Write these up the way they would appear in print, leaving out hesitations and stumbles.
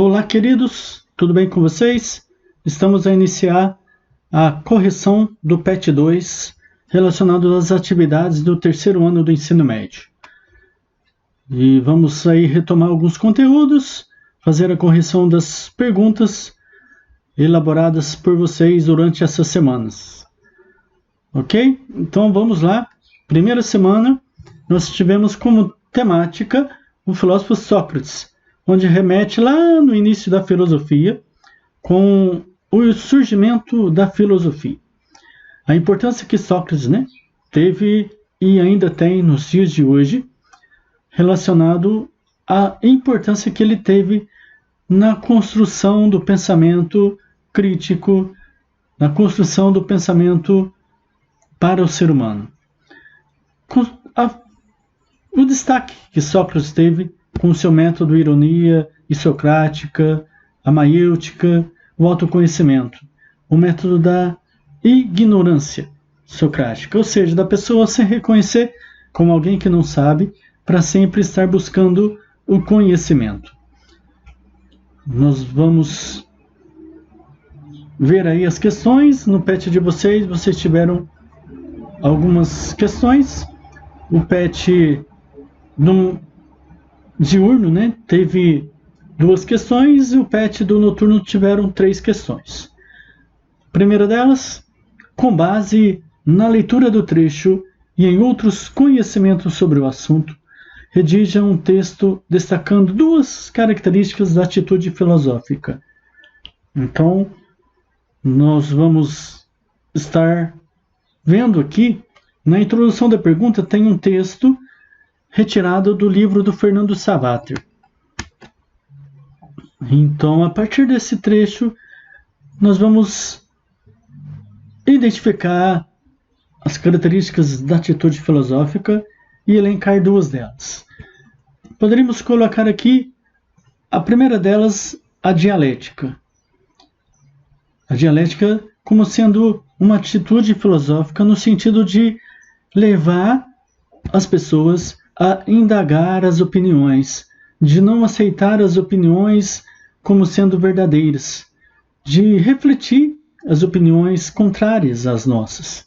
Olá, queridos, tudo bem com vocês? Estamos a iniciar a correção do PET 2 relacionado às atividades do terceiro ano do ensino médio. E vamos aí retomar alguns conteúdos, fazer a correção das perguntas elaboradas por vocês durante essas semanas. Ok? Então vamos lá. Primeira semana, nós tivemos como temática o filósofo Sócrates, onde remete lá no início da filosofia, com o surgimento da filosofia. A importância que Sócrates teve e ainda tem nos dias de hoje, relacionado à importância que ele teve na construção do pensamento crítico, na construção do pensamento para o ser humano. O destaque que Sócrates teve com seu método ironia isocrática, a maiêutica, o autoconhecimento, o método da ignorância socrática, ou seja, da pessoa se reconhecer como alguém que não sabe, para sempre estar buscando o conhecimento. Nós vamos ver aí as questões no PET de vocês. Vocês tiveram algumas questões. O PET diurno, teve 2 questões, e o PET do noturno tiveram 3 questões. Primeira delas, com base na leitura do trecho e em outros conhecimentos sobre o assunto, redija um texto destacando 2 características da atitude filosófica. Então, nós vamos estar vendo aqui, na introdução da pergunta, tem um texto retirado do livro do Fernando Savater. Então, a partir desse trecho, nós vamos identificar as características da atitude filosófica e elencar 2 delas. Poderíamos colocar aqui a primeira delas, a dialética. A dialética como sendo uma atitude filosófica no sentido de levar as pessoas a indagar as opiniões, de não aceitar as opiniões como sendo verdadeiras, de refletir as opiniões contrárias às nossas.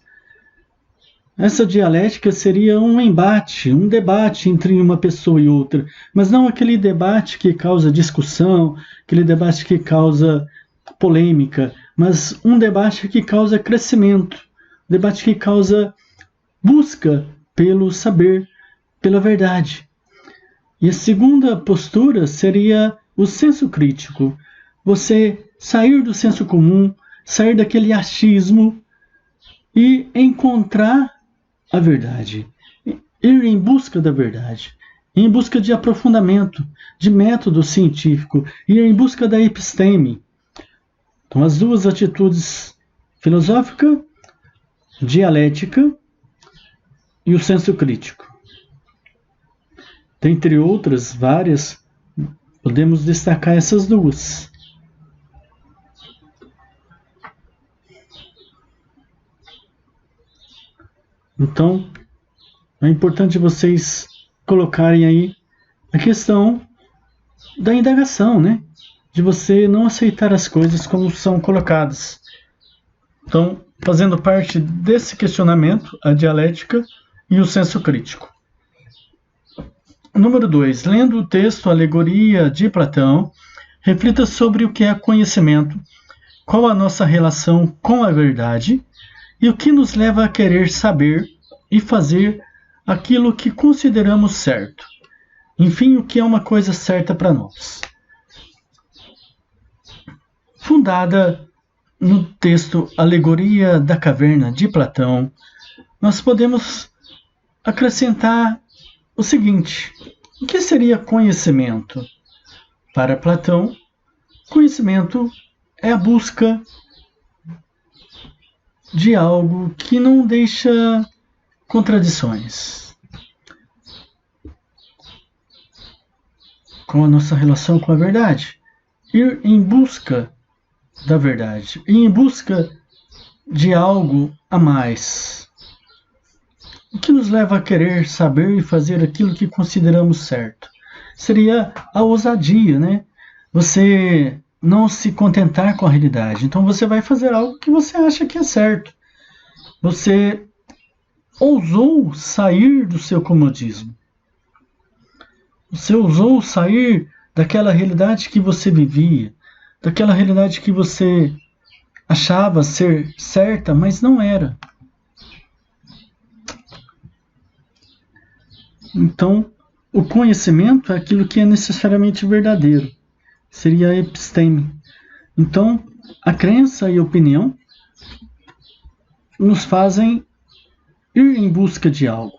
Essa dialética seria um embate, um debate entre uma pessoa e outra, mas não aquele debate que causa discussão, aquele debate que causa polêmica, mas um debate que causa crescimento, um debate que causa busca pelo saber, pela verdade. E a segunda postura seria o senso crítico. Você sair do senso comum, sair daquele achismo e encontrar a verdade. Ir em busca da verdade. Em busca de aprofundamento, de método científico. Ir em busca da episteme. Então, as 2 atitudes, filosófica, dialética e o senso crítico. Dentre outras, várias, podemos destacar essas 2. Então, é importante vocês colocarem aí a questão da indagação, de você não aceitar as coisas como são colocadas. Então, fazendo parte desse questionamento, a dialética e o senso crítico. Número 2. Lendo o texto Alegoria de Platão, reflita sobre o que é conhecimento, qual a nossa relação com a verdade e o que nos leva a querer saber e fazer aquilo que consideramos certo. Enfim, o que é uma coisa certa para nós. Fundada no texto Alegoria da Caverna de Platão, nós podemos acrescentar o seguinte: o que seria conhecimento? Para Platão, conhecimento é a busca de algo que não deixa contradições com a nossa relação com a verdade. Ir em busca da verdade, ir em busca de algo a mais. O que nos leva a querer saber e fazer aquilo que consideramos certo? Seria a ousadia, você não se contentar com a realidade. Então você vai fazer algo que você acha que é certo. Você ousou sair do seu comodismo. Você ousou sair daquela realidade que você vivia, daquela realidade que você achava ser certa, mas não era. Então, o conhecimento é aquilo que é necessariamente verdadeiro. Seria a episteme. Então, a crença e a opinião nos fazem ir em busca de algo.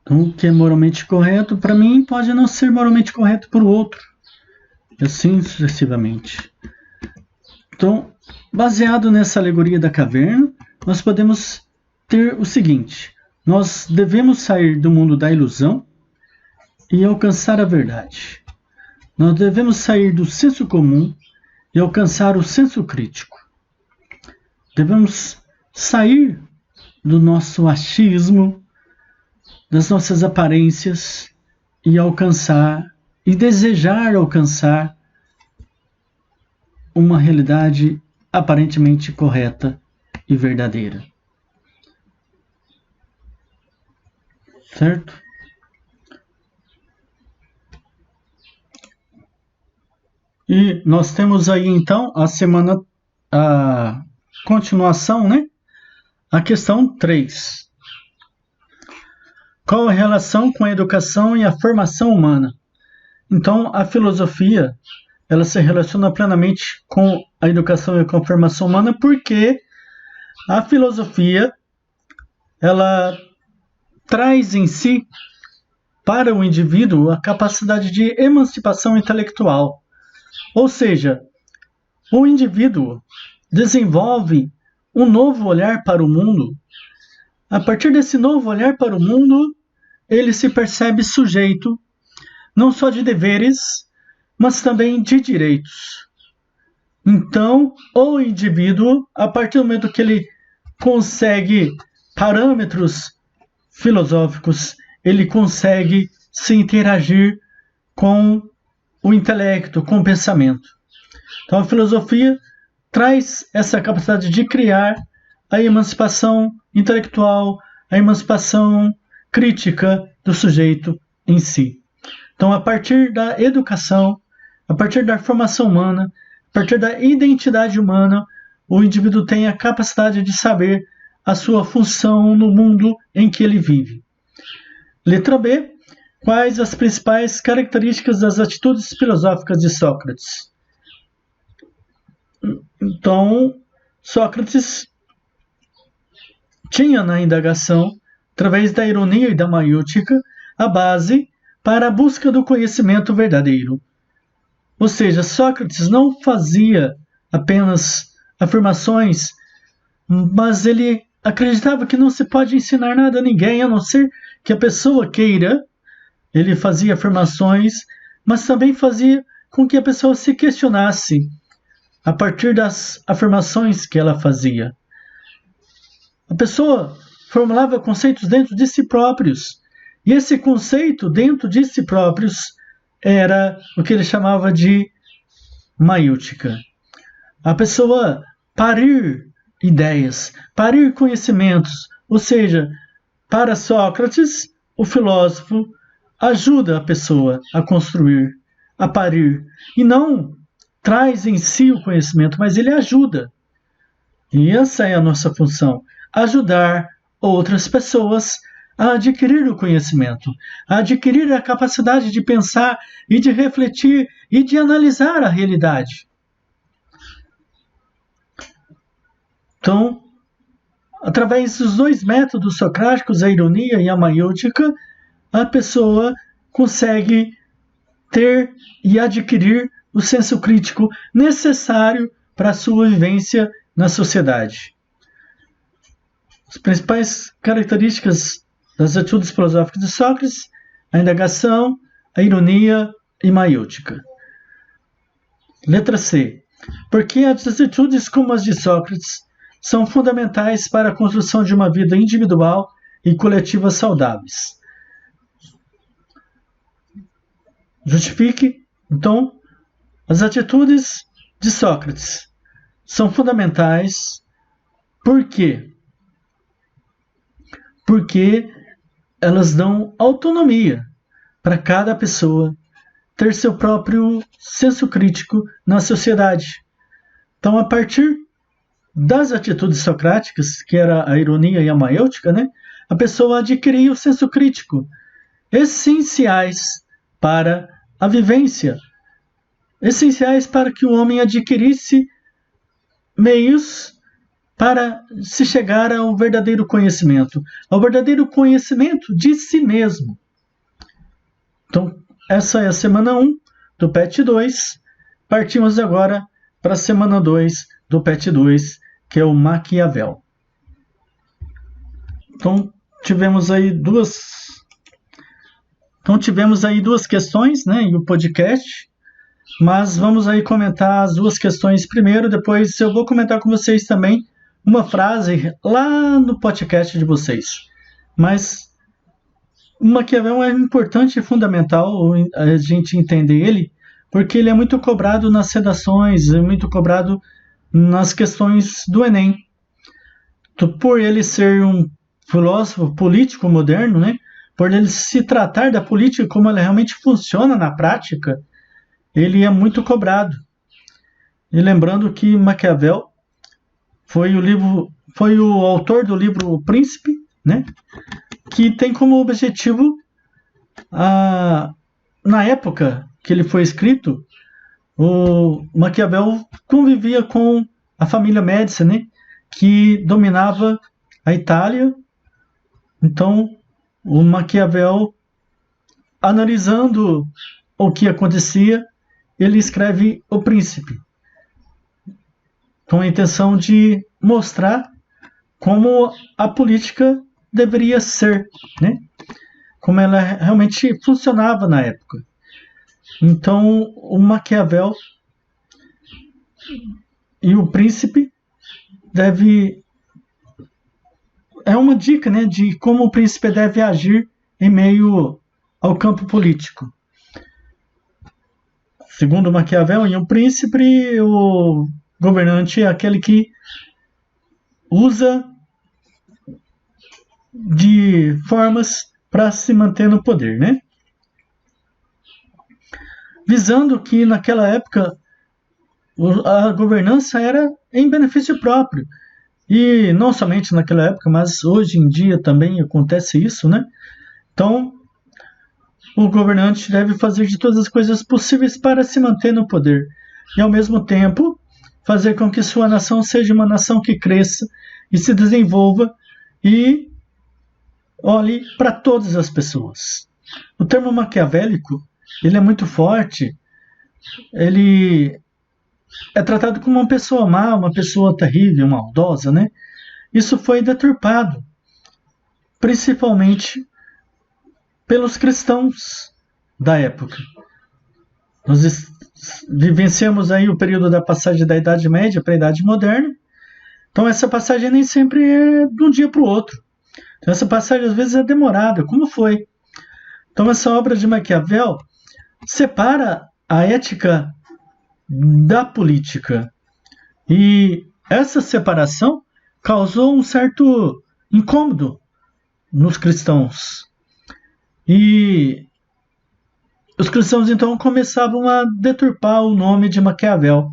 Então, o que é moralmente correto para mim pode não ser moralmente correto para o outro. E assim sucessivamente. Então, baseado nessa alegoria da caverna, nós podemos ter o seguinte: nós devemos sair do mundo da ilusão e alcançar a verdade. Nós devemos sair do senso comum e alcançar o senso crítico. Devemos sair do nosso achismo, das nossas aparências e alcançar e desejar alcançar uma realidade aparentemente correta e verdadeira. Certo? E nós temos aí então a continuação, né? A questão 3. Qual a relação com a educação e a formação humana? Então, a filosofia, ela se relaciona plenamente com a educação e com a formação humana, porque a filosofia, ela traz em si, para o indivíduo, a capacidade de emancipação intelectual. Ou seja, o indivíduo desenvolve um novo olhar para o mundo. A partir desse novo olhar para o mundo, ele se percebe sujeito não só de deveres, mas também de direitos. Então, o indivíduo, a partir do momento que ele consegue parâmetros filosóficos, ele consegue se interagir com o intelecto, com o pensamento. Então, a filosofia traz essa capacidade de criar a emancipação intelectual, a emancipação crítica do sujeito em si. Então, a partir da educação, a partir da formação humana, a partir da identidade humana, o indivíduo tem a capacidade de saber a sua função no mundo em que ele vive. Letra B. Quais as principais características das atitudes filosóficas de Sócrates? Então, Sócrates tinha na indagação, através da ironia e da maiútica, a base para a busca do conhecimento verdadeiro. Ou seja, Sócrates não fazia apenas afirmações, mas ele acreditava que não se pode ensinar nada a ninguém, a não ser que a pessoa queira. Ele fazia afirmações, mas também fazia com que a pessoa se questionasse a partir das afirmações que ela fazia. A pessoa formulava conceitos dentro de si próprios, e esse conceito dentro de si próprios era o que ele chamava de maiútica. A pessoa parir ideias, parir conhecimentos, ou seja, para Sócrates, o filósofo ajuda a pessoa a construir, a parir, e não traz em si o conhecimento, mas ele ajuda. E essa é a nossa função, ajudar outras pessoas a adquirir o conhecimento, a adquirir a capacidade de pensar e de refletir e de analisar a realidade. Então, através dos dois métodos socráticos, a ironia e a maiútica, a pessoa consegue ter e adquirir o senso crítico necessário para a sua vivência na sociedade. As principais características das atitudes filosóficas de Sócrates: a indagação, a ironia e maiútica. Letra C. Porque as atitudes como as de Sócrates são fundamentais para a construção de uma vida individual e coletiva saudáveis. Justifique, então, as atitudes de Sócrates. São fundamentais. Por quê? Porque elas dão autonomia para cada pessoa ter seu próprio senso crítico na sociedade. Então, a partir das atitudes socráticas, que era a ironia e a maêutica, né, a pessoa adquiria o senso crítico, essenciais para a vivência, essenciais para que o homem adquirisse meios para se chegar ao verdadeiro conhecimento de si mesmo. Então, essa é a semana 1 do PET 2. Partimos agora para a semana 2 do PET 2, que é o Maquiavel. Então, tivemos aí duas questões, né, em o podcast, mas vamos aí comentar as duas questões primeiro, depois eu vou comentar com vocês também uma frase lá no podcast de vocês. Mas o Maquiavel é importante e fundamental a gente entender ele, porque ele é muito cobrado nas redações, é muito cobrado nas questões do Enem. Então, por ele ser um filósofo político moderno, né, por ele se tratar da política como ela realmente funciona na prática, ele é muito cobrado. E lembrando que Maquiavel foi o autor do livro O Príncipe, né, que tem como objetivo, na época que ele foi escrito, o Maquiavel convivia com a família Médici, né, que dominava a Itália. Então, o Maquiavel, analisando o que acontecia, ele escreve O Príncipe, com a intenção de mostrar como a política deveria ser, né? Como ela realmente funcionava na época. Então, o Maquiavel e o Príncipe é uma dica, né, de como o príncipe deve agir em meio ao campo político. Segundo Maquiavel, em O Príncipe, o governante é aquele que usa de formas para se manter no poder, né? Visando que naquela época a governança era em benefício próprio. E não somente naquela época, mas hoje em dia também acontece isso, né? Então, o governante deve fazer de todas as coisas possíveis para se manter no poder. E, ao mesmo tempo, fazer com que sua nação seja uma nação que cresça e se desenvolva e olhe para todas as pessoas. O termo maquiavélico, ele é muito forte, ele é tratado como uma pessoa má, uma pessoa terrível, maldosa, né? Isso foi deturpado, principalmente pelos cristãos da época. Nós vivenciamos aí o período da passagem da Idade Média para a Idade Moderna. Então essa passagem nem sempre é de um dia para o outro. Então essa passagem às vezes é demorada, como foi. Então essa obra de Maquiavel separa a ética da política. E essa separação causou um certo incômodo nos cristãos. E os cristãos então começavam a deturpar o nome de Maquiavel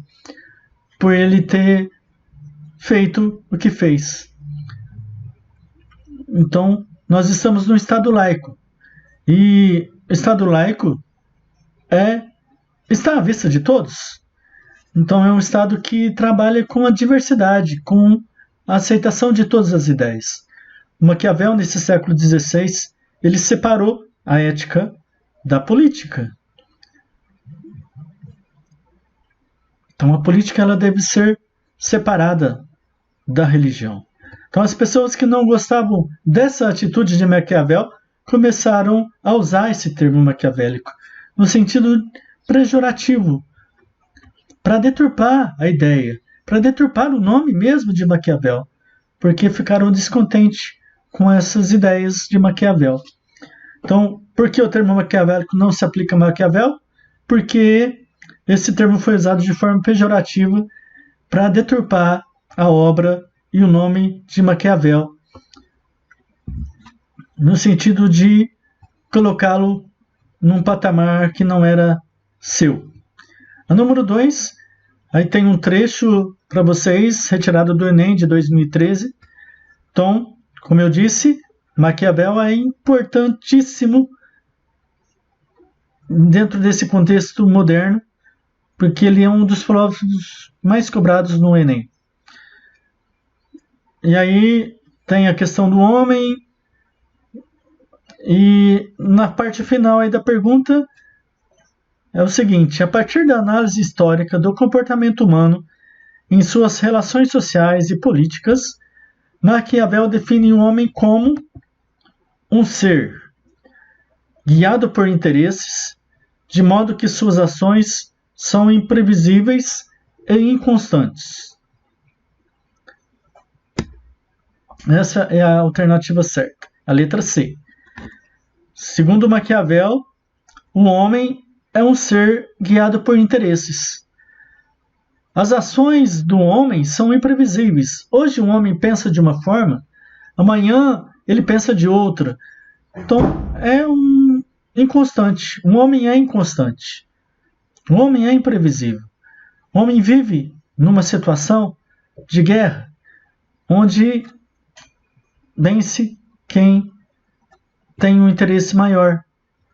por ele ter feito o que fez. Então, nós estamos no Estado laico. E o Estado laico está à vista de todos. Então, é um Estado que trabalha com a diversidade, com a aceitação de todas as ideias. O Maquiavel, nesse século XVI, ele separou a ética da política. Então, a política ela deve ser separada da religião. Então, as pessoas que não gostavam dessa atitude de Maquiavel começaram a usar esse termo maquiavélico no sentido pejorativo, para deturpar a ideia, para deturpar o nome mesmo de Maquiavel, porque ficaram descontentes com essas ideias de Maquiavel. Então, por que o termo maquiavélico não se aplica a Maquiavel? Porque esse termo foi usado de forma pejorativa para deturpar a obra e o nome de Maquiavel, no sentido de colocá-lo num patamar que não era seu. A número 2, aí tem um trecho para vocês, retirado do Enem de 2013. Então, como eu disse, Maquiavel é importantíssimo dentro desse contexto moderno, porque ele é um dos filósofos mais cobrados no Enem. E aí tem a questão do homem, e na parte final aí da pergunta é o seguinte: a partir da análise histórica do comportamento humano em suas relações sociais e políticas, Maquiavel define o homem como um ser guiado por interesses, de modo que suas ações são imprevisíveis e inconstantes. Essa é a alternativa certa, a letra C. Segundo Maquiavel, o homem é um ser guiado por interesses. As ações do homem são imprevisíveis. Hoje um homem pensa de uma forma, amanhã ele pensa de outra. Então é um inconstante. Um homem é inconstante. O homem é imprevisível. O homem vive numa situação de guerra, onde vence quem tem um interesse maior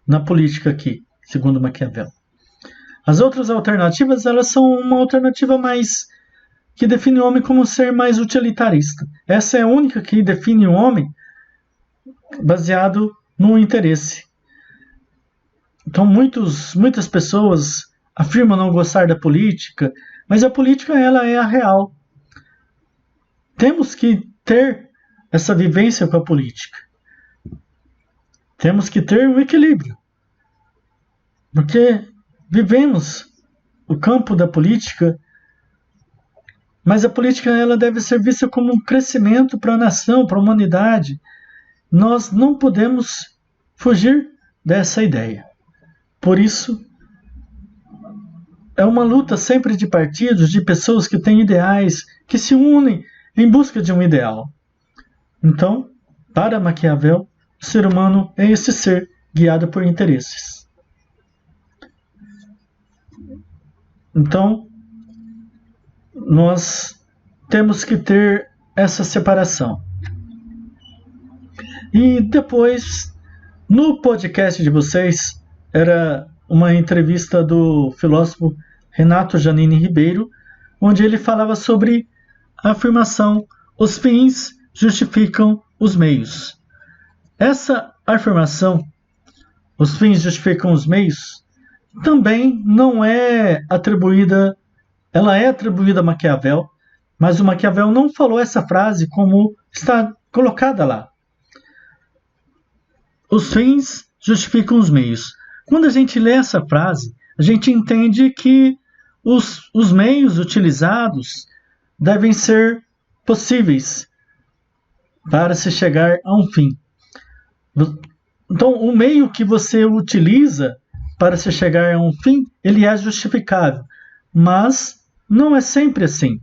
na política aqui, segundo Maquiavel. As outras alternativas, elas são uma alternativa mais que define o homem como um ser mais utilitarista. Essa é a única que define o homem baseado no interesse. Então muitas pessoas afirmam não gostar da política, mas a política ela é a real. Temos que ter essa vivência com a política. Temos que ter um equilíbrio. Porque vivemos o campo da política, mas a política ela deve ser vista como um crescimento para a nação, para a humanidade. Nós não podemos fugir dessa ideia. Por isso, é uma luta sempre de partidos, de pessoas que têm ideais, que se unem em busca de um ideal. Então, para Maquiavel, o ser humano é esse ser guiado por interesses. Então, nós temos que ter essa separação. E depois, no podcast de vocês, era uma entrevista do filósofo Renato Janine Ribeiro, onde ele falava sobre a afirmação: os fins justificam os meios. Essa afirmação, os fins justificam os meios, também não é atribuída, ela é atribuída a Maquiavel, mas o Maquiavel não falou essa frase como está colocada lá. Os fins justificam os meios. Quando a gente lê essa frase, a gente entende que os meios utilizados devem ser possíveis para se chegar a um fim. Então, o meio que você utiliza para se chegar a um fim, ele é justificável, mas não é sempre assim.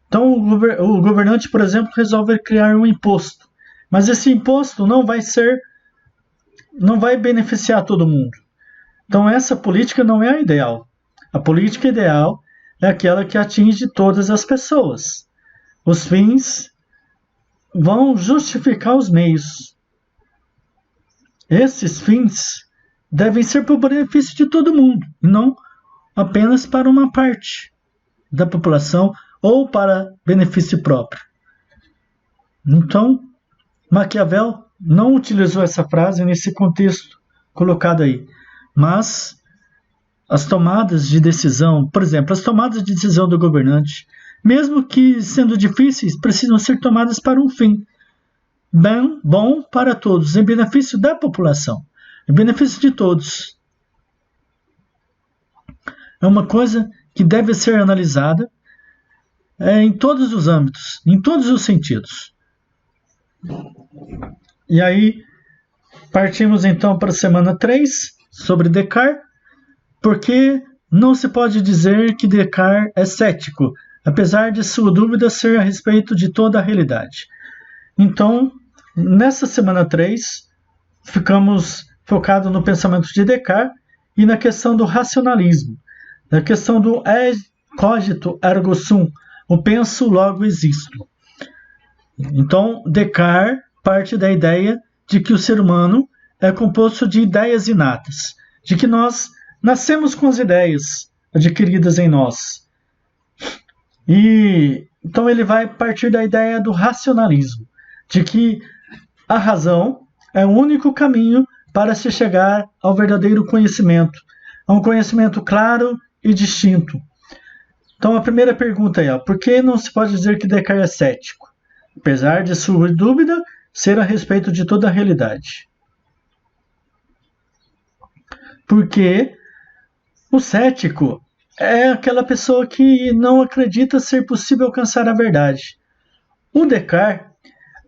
Então, o governante, por exemplo, resolve criar um imposto, mas esse imposto não vai beneficiar todo mundo. Então, essa política não é a ideal. A política ideal é aquela que atinge todas as pessoas. Os fins vão justificar os meios. Esses fins devem ser para o benefício de todo mundo, e não apenas para uma parte da população ou para benefício próprio. Então, Maquiavel não utilizou essa frase nesse contexto colocado aí, mas as tomadas de decisão, por exemplo, as tomadas de decisão do governante, mesmo que sendo difíceis, precisam ser tomadas para um fim bom para todos, em benefício da população, em benefício de todos. É uma coisa que deve ser analisada em todos os âmbitos, em todos os sentidos. E aí, Partimos então para a semana 3, sobre Descartes, porque não se pode dizer que Descartes é cético, apesar de sua dúvida ser a respeito de toda a realidade. Então, nessa semana 3, ficamos focados no pensamento de Descartes e na questão do racionalismo, na questão do cogito ergo sum, o penso logo existo. Então, Descartes parte da ideia de que o ser humano é composto de ideias inatas, de que nós nascemos com as ideias adquiridas em nós. E então ele vai partir da ideia do racionalismo, de que a razão é o único caminho para se chegar ao verdadeiro conhecimento, a um conhecimento claro e distinto. Então a primeira pergunta é, por que não se pode dizer que Descartes é cético, apesar de sua dúvida ser a respeito de toda a realidade? Porque o cético é aquela pessoa que não acredita ser possível alcançar a verdade. O Descartes,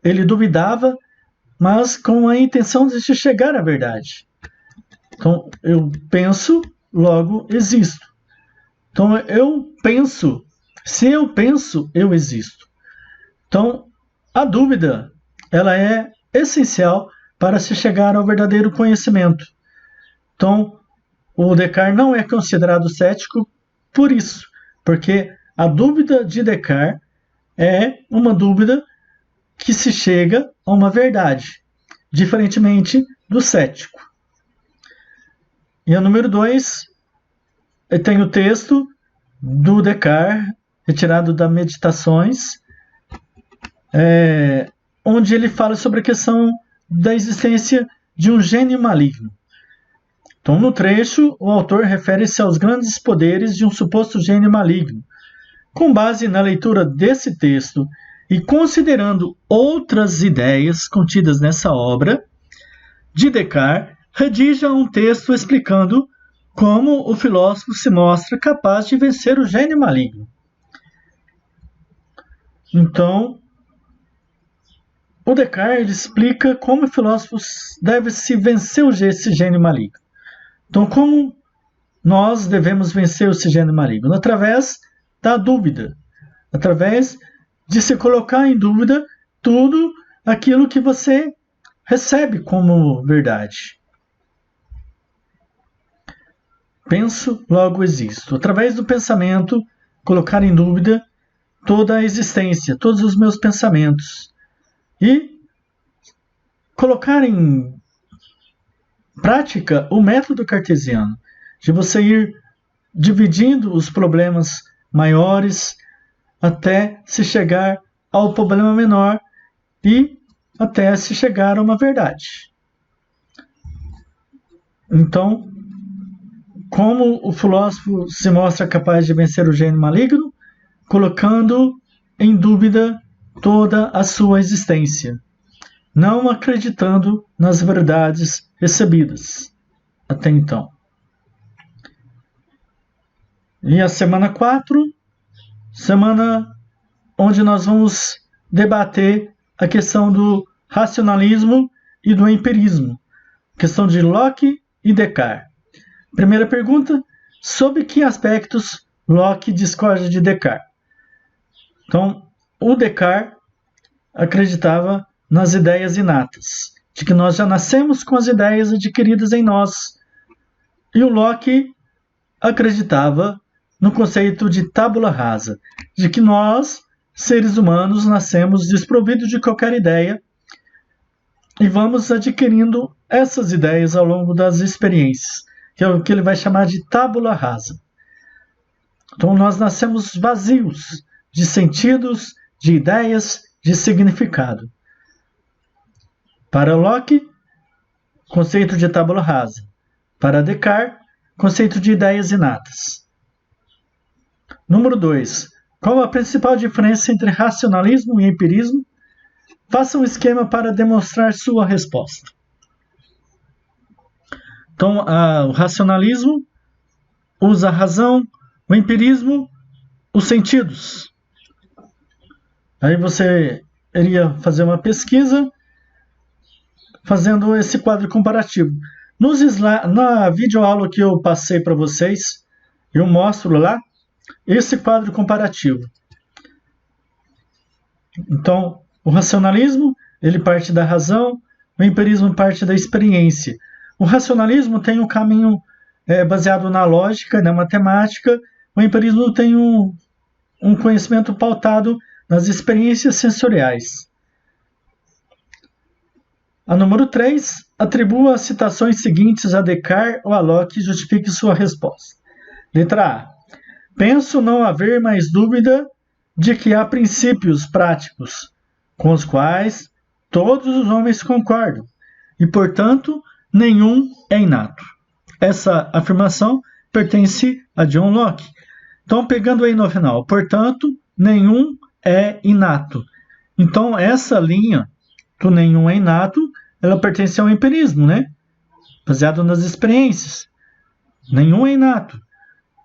ele duvidava, mas com a intenção de chegar à verdade. Então, eu penso, logo existo. Então, eu penso, se eu penso, eu existo. Então, a dúvida, ela é essencial para se chegar ao verdadeiro conhecimento. Então, o Descartes não é considerado cético por isso, porque a dúvida de Descartes é uma dúvida que se chega a uma verdade, diferentemente do cético. E a número 2, tem o texto do Descartes, retirado das Meditações, onde ele fala sobre a questão da existência de um gênio maligno. Então, no trecho, o autor refere-se aos grandes poderes de um suposto gênio maligno. Com base na leitura desse texto e considerando outras ideias contidas nessa obra de Descartes, redija um texto explicando como o filósofo se mostra capaz de vencer o gênio maligno. Então, o Descartes explica como o filósofo deve se vencer esse gênio maligno. Então, como nós devemos vencer esse gênio maligno? Através da dúvida, através de se colocar em dúvida tudo aquilo que você recebe como verdade. Penso, logo existo. Através do pensamento, colocar em dúvida toda a existência, todos os meus pensamentos. E colocar em prática o método cartesiano, de você ir dividindo os problemas maiores até se chegar ao problema menor e até se chegar a uma verdade. Então, como o filósofo se mostra capaz de vencer o gênio maligno? Colocando em dúvida toda a sua existência, não acreditando nas verdades recebidas até então. E a semana 4, semana onde nós vamos debater a questão do racionalismo e do empirismo, questão de Locke e Descartes. Primeira pergunta, sobre que aspectos Locke discorda de Descartes? Então, o Descartes acreditava nas ideias inatas, de que nós já nascemos com as ideias adquiridas em nós. E o Locke acreditava no conceito de tábula rasa, de que nós, seres humanos, nascemos desprovidos de qualquer ideia e vamos adquirindo essas ideias ao longo das experiências, que é o que ele vai chamar de tábula rasa. Então nós nascemos vazios de sentidos, de ideias, de significado. Para Locke, conceito de tábula rasa. Para Descartes, conceito de ideias inatas. Número 2. Qual a principal diferença entre racionalismo e empirismo? Faça um esquema para demonstrar sua resposta. Então, o racionalismo usa a razão, o empirismo, os sentidos. Aí você iria fazer uma pesquisa fazendo esse quadro comparativo. Na videoaula que eu passei para vocês, eu mostro lá esse quadro comparativo. Então, o racionalismo, ele parte da razão, o empirismo parte da experiência. O racionalismo tem um caminho baseado na lógica, na matemática. O empirismo tem um conhecimento pautado nas experiências sensoriais. A número 3, atribua as citações seguintes a Descartes ou a Locke e justifique sua resposta. Letra A. Penso não haver mais dúvida de que há princípios práticos com os quais todos os homens concordam e, portanto, nenhum é inato. Essa afirmação pertence a John Locke. Então, pegando aí no final, portanto, nenhum é inato. Então, essa linha do nenhum é inato, ela pertence ao empirismo, né? Baseado nas experiências. Nenhum é inato.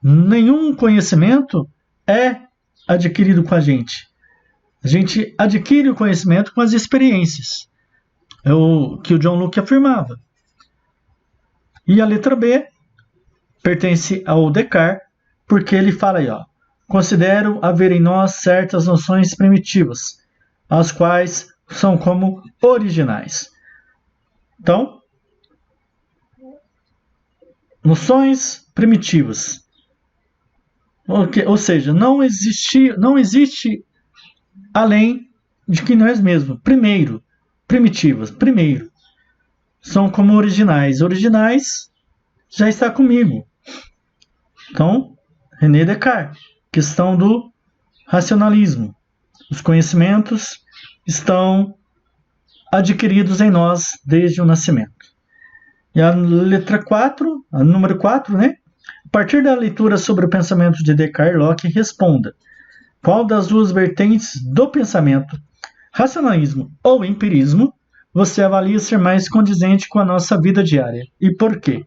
Nenhum conhecimento é adquirido com a gente. A gente adquire o conhecimento com as experiências. É o que o John Locke afirmava. E a letra B pertence ao Descartes, porque ele fala aí, ó, considero haver em nós certas noções primitivas, as quais são como originais. Então, noções primitivas. Ou seja, não existe além de que nós mesmos. Primitivas. Primeiro, são como originais. Originais já está comigo. Então, René Descartes, questão do racionalismo. Os conhecimentos estão adquiridos em nós desde o nascimento. E a letra 4, a número 4, né? A partir da leitura sobre o pensamento de Descartes, Locke responda: qual das duas vertentes do pensamento, racionalismo ou empirismo, você avalia ser mais condizente com a nossa vida diária? E por quê?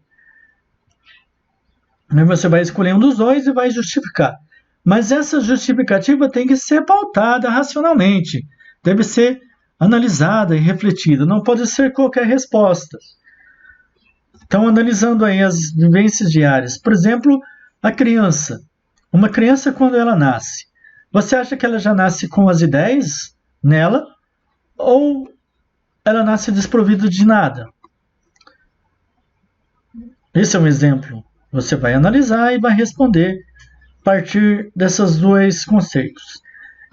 Você vai escolher um dos dois e vai justificar. Mas essa justificativa tem que ser pautada racionalmente. Deve ser analisada e refletida. Não pode ser qualquer resposta. Então, analisando aí as vivências diárias. Por exemplo, a criança. Uma criança, quando ela nasce, você acha que ela já nasce com as ideias nela? Ou ela nasce desprovida de nada? Esse é um exemplo. Você vai analisar e vai responder a partir desses dois conceitos.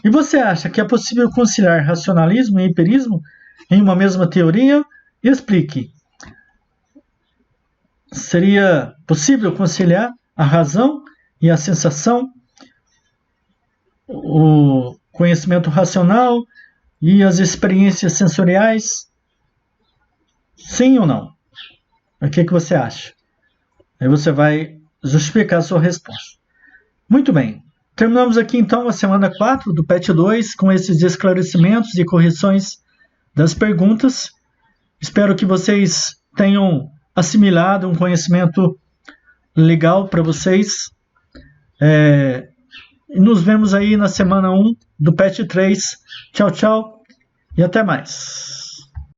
E você acha que é possível conciliar racionalismo e empirismo em uma mesma teoria? Explique. Seria possível conciliar a razão e a sensação, o conhecimento racional e as experiências sensoriais? Sim ou não? O que você acha? Aí você vai justificar a sua resposta. Muito bem. Terminamos aqui então a semana 4 do PET 2 com esses esclarecimentos e correções das perguntas. Espero que vocês tenham assimilado um conhecimento legal para vocês. Nos vemos aí na semana 1 do PET 3. Tchau, tchau e até mais.